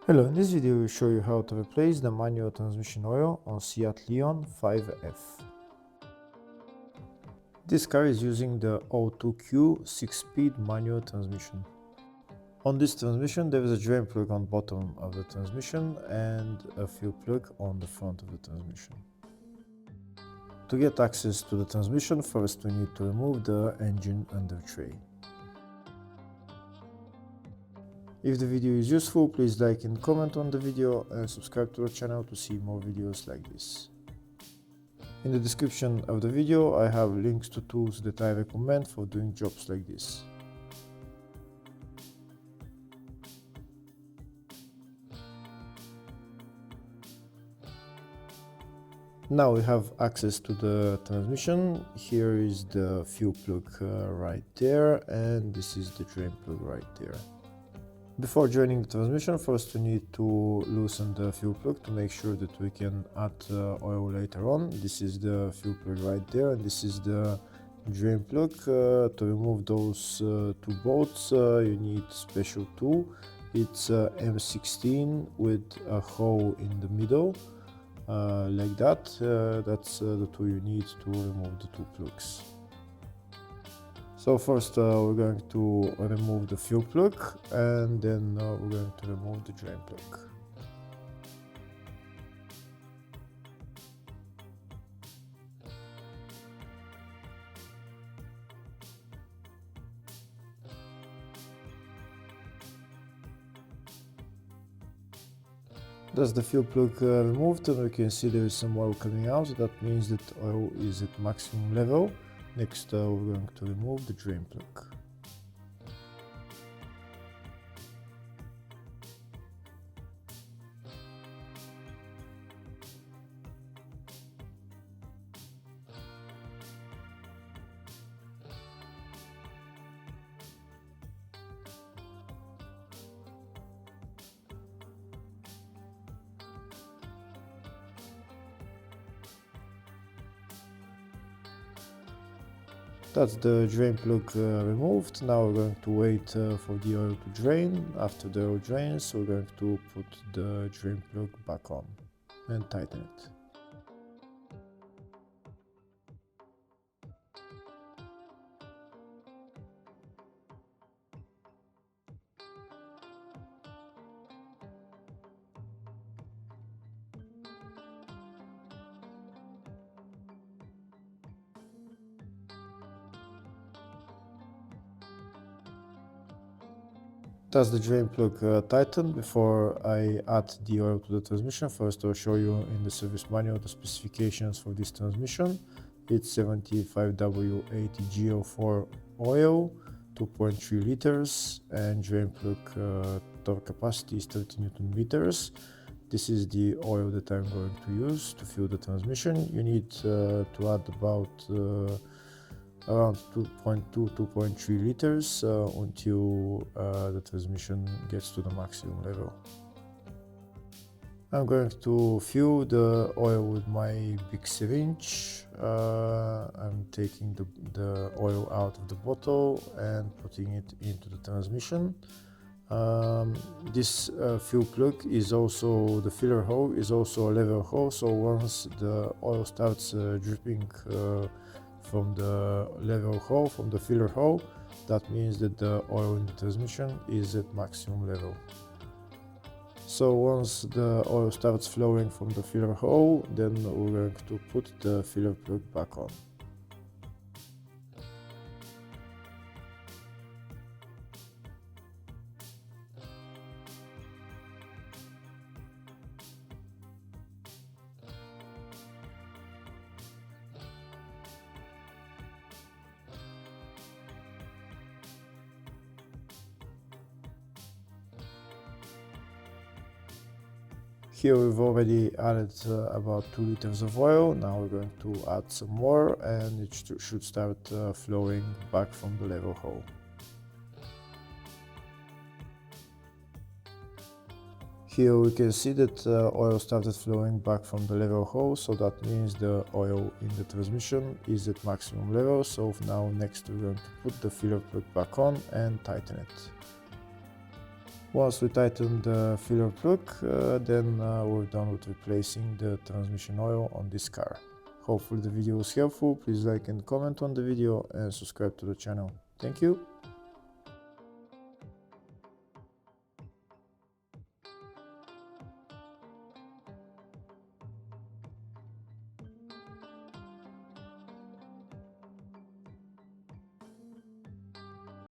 Hello, in this video we will show you how to replace the manual transmission oil on Seat Leon 5F. This car is using the O2Q 6-speed manual transmission. On this transmission there is a drain plug on bottom of the transmission and a fuel plug on the front of the transmission. To get access to the transmission, first we need to remove the engine under tray. If the video is useful, please like and comment on the video and subscribe to the channel to see more videos like this. In the description of the video I have links to tools that I recommend for doing jobs like this. Now we have access to the transmission. Here is the fuel plug right there, and this is the drain plug right there. Before joining the transmission, first we need to loosen the fuel plug to make sure that we can add oil later on. This is the fuel plug right there, and this is the drain plug. To remove those two bolts you need special tool. It's M16 with a hole in the middle, like that. That's the tool you need to remove the two plugs. So first we're going to remove the fuel plug, and then we're going to remove the drain plug. That's the fuel plug removed, and we can see there is some oil coming out. That means that oil is at maximum level. Next we're going to remove the drain plug. That's the drain plug removed. Now we're going to wait for the oil to drain. After the oil drains, we're going to put the drain plug back on and tighten it. That's the drain plug tightened. Before I add the oil to the transmission, first I'll show you in the service manual the specifications for this transmission. It's 75W80G04 oil, 2.3 liters, and drain plug torque capacity is 30 Newton meters. This is the oil that I'm going to use to fill the transmission. You need to add about around 2.3 liters until the transmission gets to the maximum level. I'm going to fill the oil with my big syringe. I'm taking the oil out of the bottle and putting it into the transmission. This fuel plug is also, the filler hole is also a level hole, so once the oil starts dripping from the level hole, from the filler hole, that means that the oil in the transmission is at maximum level. So once the oil starts flowing from the filler hole, then we're going to put the filler plug back on. Here we've already added about 2 liters of oil. Now we're going to add some more, and it should start flowing back from the level hole. Here we can see that oil started flowing back from the level hole, so that means the oil in the transmission is at maximum level. So now next we're going to put the filler plug back on and tighten it. Once we tighten the filler plug, then we're done with replacing the transmission oil on this car. Hopefully the video was helpful. Please like and comment on the video and subscribe to the channel. Thank you.